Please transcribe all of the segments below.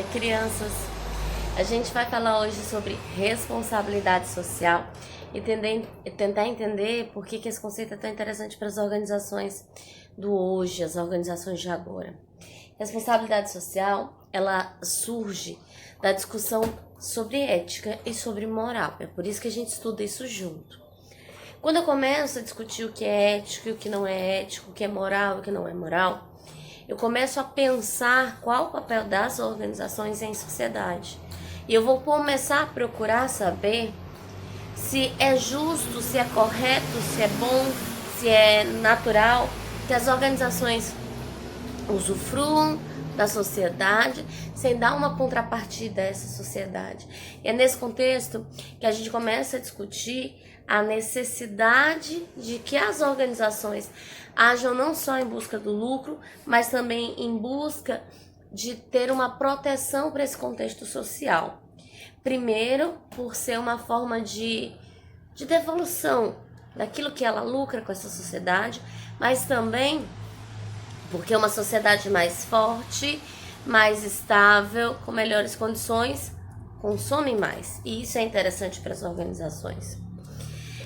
Crianças, a gente vai falar hoje sobre responsabilidade social e tentar entender por que esse conceito é tão interessante para as organizações do hoje, as organizações de agora. Responsabilidade social, ela surge da discussão sobre ética e sobre moral. É por isso que a gente estuda isso junto. Quando eu começo a discutir o que é ético e o que não é ético, o que é moral e o que não é moral, eu começo a pensar qual o papel das organizações em sociedade. E eu vou começar a procurar saber se é justo, se é correto, se é bom, se é natural que as organizações usufruam da sociedade sem dar uma contrapartida a essa sociedade. E é nesse contexto que a gente começa a discutir a necessidade de que as organizações ajam não só em busca do lucro, mas também em busca de ter uma proteção para esse contexto social. Primeiro, por ser uma forma de devolução daquilo que ela lucra com essa sociedade, mas também porque uma sociedade mais forte, mais estável, com melhores condições, consome mais. E isso é interessante para as organizações.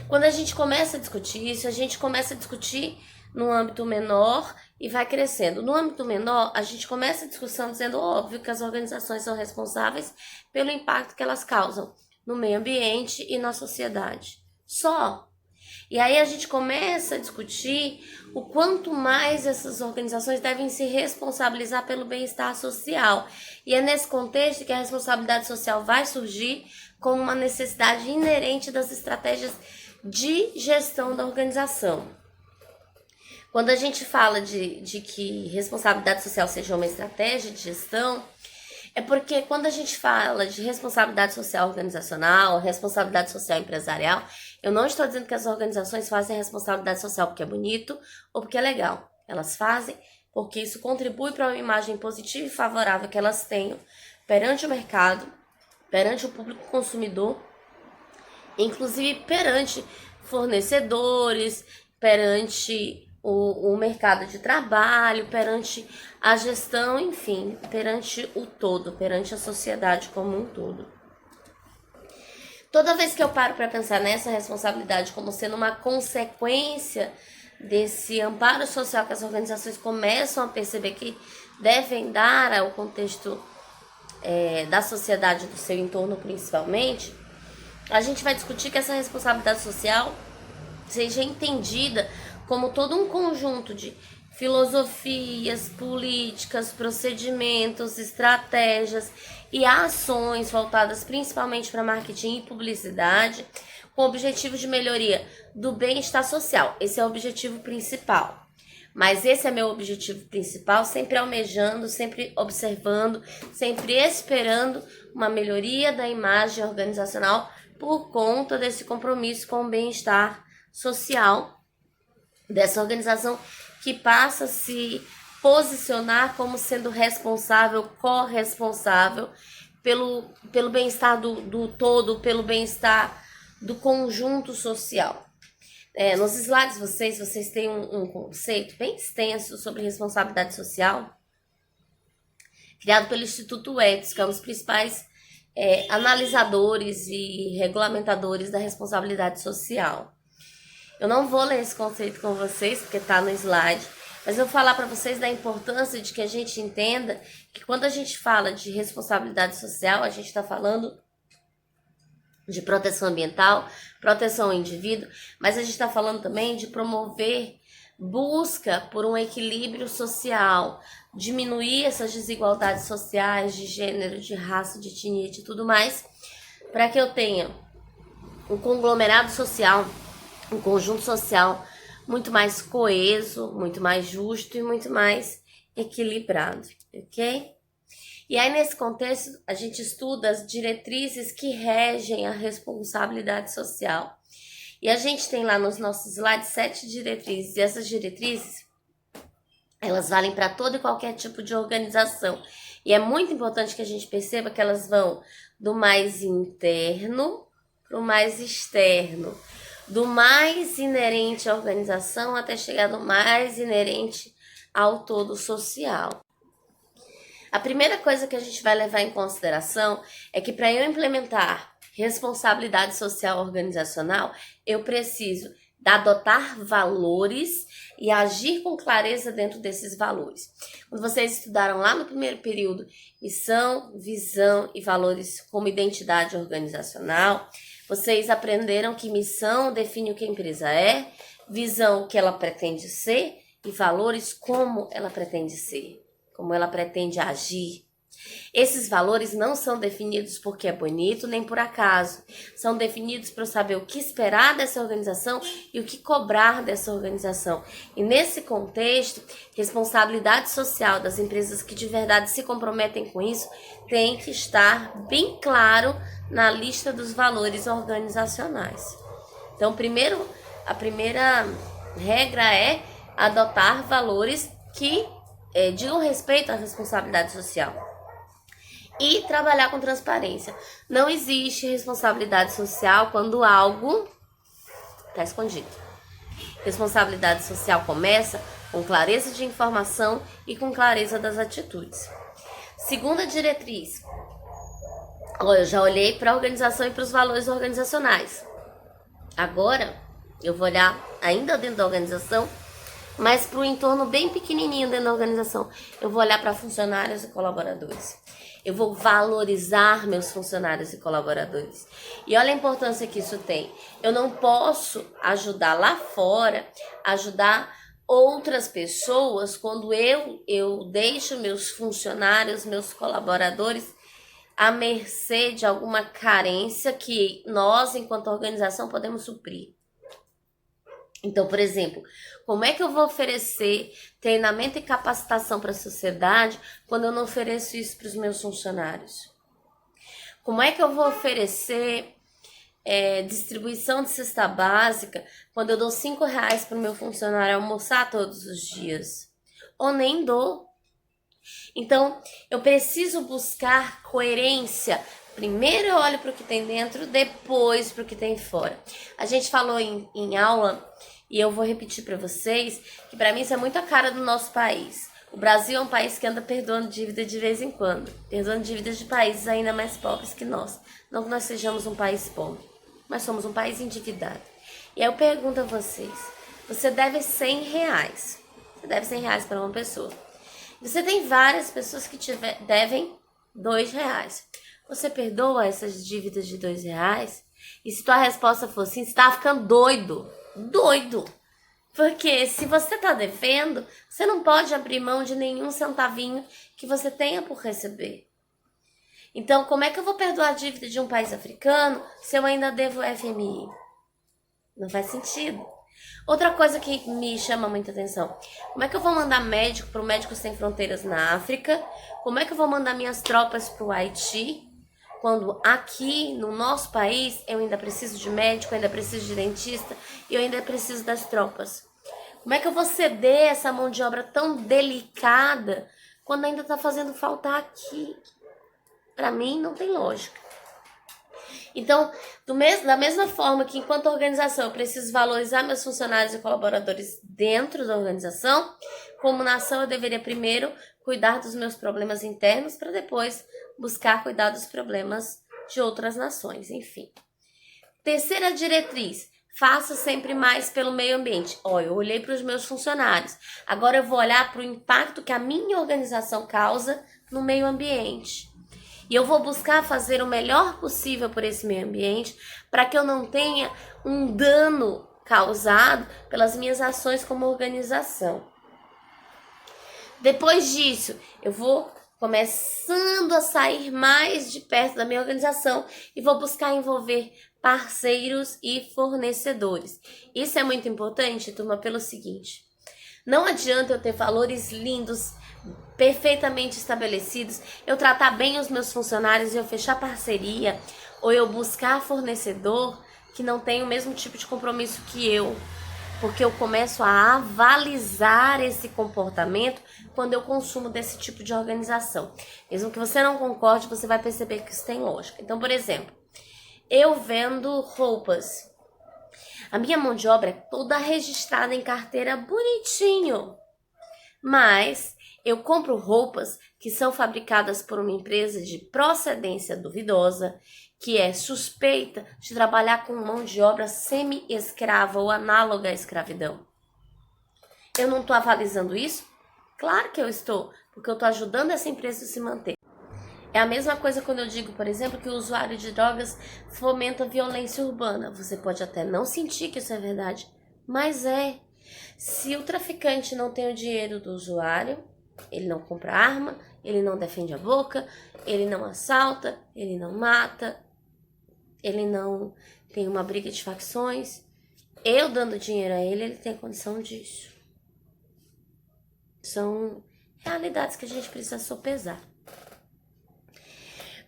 Quando a gente começa a discutir isso, a gente começa a discutir no âmbito menor e vai crescendo. No âmbito menor, a gente começa a discussão dizendo, óbvio, que as organizações são responsáveis pelo impacto que elas causam no meio ambiente e na sociedade. Só. E aí a gente começa a discutir o quanto mais essas organizações devem se responsabilizar pelo bem-estar social. E é nesse contexto que a responsabilidade social vai surgir como uma necessidade inerente das estratégias de gestão da organização. Quando a gente fala de que responsabilidade social seja uma estratégia de gestão, é porque quando a gente fala de responsabilidade social organizacional, responsabilidade social empresarial, eu não estou dizendo que as organizações fazem responsabilidade social porque é bonito ou porque é legal. Elas fazem porque isso contribui para uma imagem positiva e favorável que elas tenham perante o mercado, perante o público consumidor, inclusive perante fornecedores, perante o mercado de trabalho, perante a gestão, enfim, perante o todo, perante a sociedade como um todo. Toda vez que eu paro para pensar nessa responsabilidade como sendo uma consequência desse amparo social que as organizações começam a perceber que devem dar ao contexto da sociedade, do seu entorno principalmente, a gente vai discutir que essa responsabilidade social seja entendida como todo um conjunto de filosofias, políticas, procedimentos, estratégias e ações voltadas principalmente para marketing e publicidade, com o objetivo de melhoria do bem-estar social. Esse é o objetivo principal. Mas esse é meu objetivo principal, sempre almejando, sempre observando, sempre esperando uma melhoria da imagem organizacional por conta desse compromisso com o bem-estar social dessa organização, que passa a se posicionar como sendo responsável, corresponsável pelo bem-estar do todo, pelo bem-estar do conjunto social. Nos slides vocês têm um conceito bem extenso sobre responsabilidade social, criado pelo Instituto Etos, que é um dos principais analisadores e regulamentadores da responsabilidade social. Eu não vou ler esse conceito com vocês, porque está no slide, mas eu vou falar para vocês da importância de que a gente entenda que quando a gente fala de responsabilidade social, a gente está falando de proteção ambiental, proteção ao indivíduo, mas a gente está falando também de promover busca por um equilíbrio social, diminuir essas desigualdades sociais de gênero, de raça, de etnia, de tudo mais, para que eu tenha um conglomerado social, um conjunto social muito mais coeso, muito mais justo e muito mais equilibrado, ok? E aí, nesse contexto, a gente estuda as diretrizes que regem a responsabilidade social. E a gente tem lá nos nossos slides 7 diretrizes, e essas diretrizes, elas valem para todo e qualquer tipo de organização. E é muito importante que a gente perceba que elas vão do mais interno para o mais externo, do mais inerente à organização até chegar no mais inerente ao todo social. A primeira coisa que a gente vai levar em consideração é que para eu implementar responsabilidade social organizacional, eu preciso adotar valores e agir com clareza dentro desses valores. Quando vocês estudaram lá no primeiro período missão, visão e valores como identidade organizacional, vocês aprenderam que missão define o que a empresa é, visão o que ela pretende ser e valores como ela pretende ser, como ela pretende agir. Esses valores não são definidos porque é bonito nem por acaso. São definidos para eu saber o que esperar dessa organização e o que cobrar dessa organização. E nesse contexto, responsabilidade social das empresas que de verdade se comprometem com isso tem que estar bem claro na lista dos valores organizacionais. Então, a primeira regra é adotar valores que digam respeito à responsabilidade social. E trabalhar com transparência. Não existe responsabilidade social quando algo está escondido. Responsabilidade social começa com clareza de informação e com clareza das atitudes. Segunda diretriz. Eu já olhei para a organização e para os valores organizacionais. Agora, eu vou olhar ainda dentro da organização, mas para o entorno bem pequenininho dentro da organização. Eu vou olhar para funcionários e colaboradores. Eu vou valorizar meus funcionários e colaboradores. E olha a importância que isso tem. Eu não posso ajudar lá fora, ajudar outras pessoas quando eu deixo meus funcionários, meus colaboradores à mercê de alguma carência que nós, enquanto organização, podemos suprir. Então, por exemplo, como é que eu vou oferecer treinamento e capacitação para a sociedade quando eu não ofereço isso para os meus funcionários? Como é que eu vou oferecer distribuição de cesta básica quando eu dou R$5 para o meu funcionário almoçar todos os dias? Ou nem dou. Então, eu preciso buscar coerência. Primeiro eu olho para o que tem dentro, depois para o que tem fora. A gente falou em aula, e eu vou repetir para vocês, que para mim isso é muito a cara do nosso país. O Brasil é um país que anda perdoando dívida de vez em quando, perdoando dívidas de países ainda mais pobres que nós. Não que nós sejamos um país pobre, mas somos um país endividado. E aí eu pergunto a vocês, você deve R$100. Você deve R$100 para uma pessoa. Você tem várias pessoas que devem R$2. Você perdoa essas dívidas de R$2? E se tua resposta for sim, você tá ficando doido. Doido. Porque se você tá devendo, você não pode abrir mão de nenhum centavinho que você tenha por receber. Então, como é que eu vou perdoar a dívida de um país africano se eu ainda devo FMI? Não faz sentido. Outra coisa que me chama muita atenção. Como é que eu vou mandar médico para o Médicos Sem Fronteiras na África? Como é que eu vou mandar minhas tropas para o Haiti? Quando aqui no nosso país eu ainda preciso de médico, eu ainda preciso de dentista e eu ainda preciso das tropas. Como é que eu vou ceder essa mão de obra tão delicada quando ainda está fazendo falta aqui? Para mim não tem lógica. Então, da mesma forma que enquanto organização eu preciso valorizar meus funcionários e colaboradores dentro da organização, como nação eu deveria primeiro cuidar dos meus problemas internos para depois buscar cuidar dos problemas de outras nações, enfim. Terceira diretriz, faça sempre mais pelo meio ambiente. Eu olhei para os meus funcionários, agora eu vou olhar para o impacto que a minha organização causa no meio ambiente. E eu vou buscar fazer o melhor possível por esse meio ambiente para que eu não tenha um dano causado pelas minhas ações como organização. Depois disso, eu vou começando a sair mais de perto da minha organização e vou buscar envolver parceiros e fornecedores. Isso é muito importante, turma, pelo seguinte: não adianta eu ter valores lindos, perfeitamente estabelecidos, eu tratar bem os meus funcionários e eu fechar parceria, ou eu buscar fornecedor que não tem o mesmo tipo de compromisso que eu, porque eu começo a avalizar esse comportamento quando eu consumo desse tipo de organização. Mesmo que você não concorde, você vai perceber que isso tem lógica. Então, por exemplo, eu vendo roupas. A minha mão de obra é toda registrada em carteira bonitinho, mas eu compro roupas que são fabricadas por uma empresa de procedência duvidosa, que é suspeita de trabalhar com mão de obra semi-escrava ou análoga à escravidão. Eu não estou avalizando isso? Claro que eu estou, porque eu estou ajudando essa empresa a se manter. É a mesma coisa quando eu digo, por exemplo, que o usuário de drogas fomenta violência urbana. Você pode até não sentir que isso é verdade, mas é. Se o traficante não tem o dinheiro do usuário, ele não compra arma, ele não defende a boca, ele não assalta, ele não mata, ele não tem uma briga de facções. Eu dando dinheiro a ele, ele tem condição disso. São realidades que a gente precisa sopesar.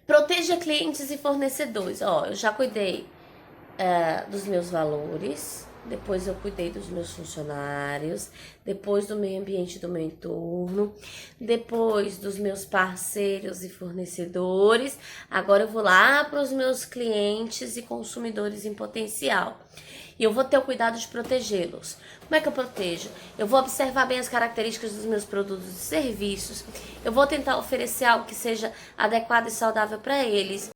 Proteja clientes e fornecedores. Eu já cuidei dos meus valores, depois eu cuidei dos meus funcionários, depois do meio ambiente do meu entorno, depois dos meus parceiros e fornecedores. Agora eu vou lá para os meus clientes e consumidores em potencial. E eu vou ter o cuidado de protegê-los. Como é que eu protejo? Eu vou observar bem as características dos meus produtos e serviços. Eu vou tentar oferecer algo que seja adequado e saudável para eles.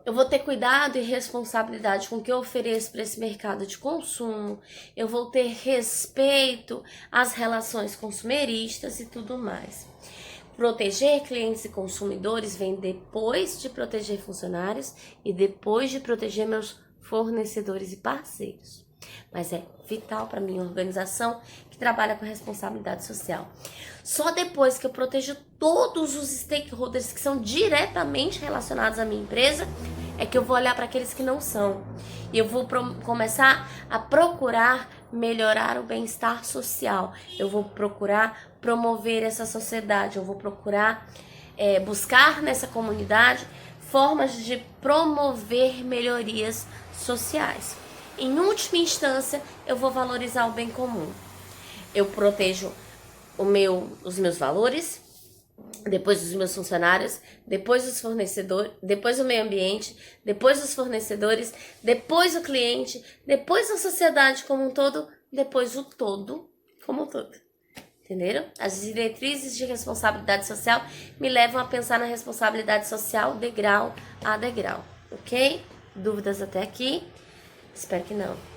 Eu vou ter cuidado e responsabilidade com o que eu ofereço para esse mercado de consumo. Eu vou ter respeito às relações consumeristas e tudo mais. Proteger clientes e consumidores vem depois de proteger funcionários e depois de proteger meus fornecedores e parceiros. Mas é vital para minha organização que trabalha com responsabilidade social. Só depois que eu protejo todos os stakeholders que são diretamente relacionados à minha empresa, é que eu vou olhar para aqueles que não são. E eu vou começar a procurar melhorar o bem-estar social. Eu vou procurar promover essa sociedade. Eu vou procurar buscar nessa comunidade formas de promover melhorias sociais. Em última instância, eu vou valorizar o bem comum. Eu protejo os meus valores, depois dos meus funcionários, depois dos fornecedores, depois do meio ambiente, depois dos fornecedores, depois do cliente, depois da sociedade como um todo, depois o todo como um todo. Entenderam? As diretrizes de responsabilidade social me levam a pensar na responsabilidade social degrau a degrau, ok? Dúvidas até aqui? Espero que não.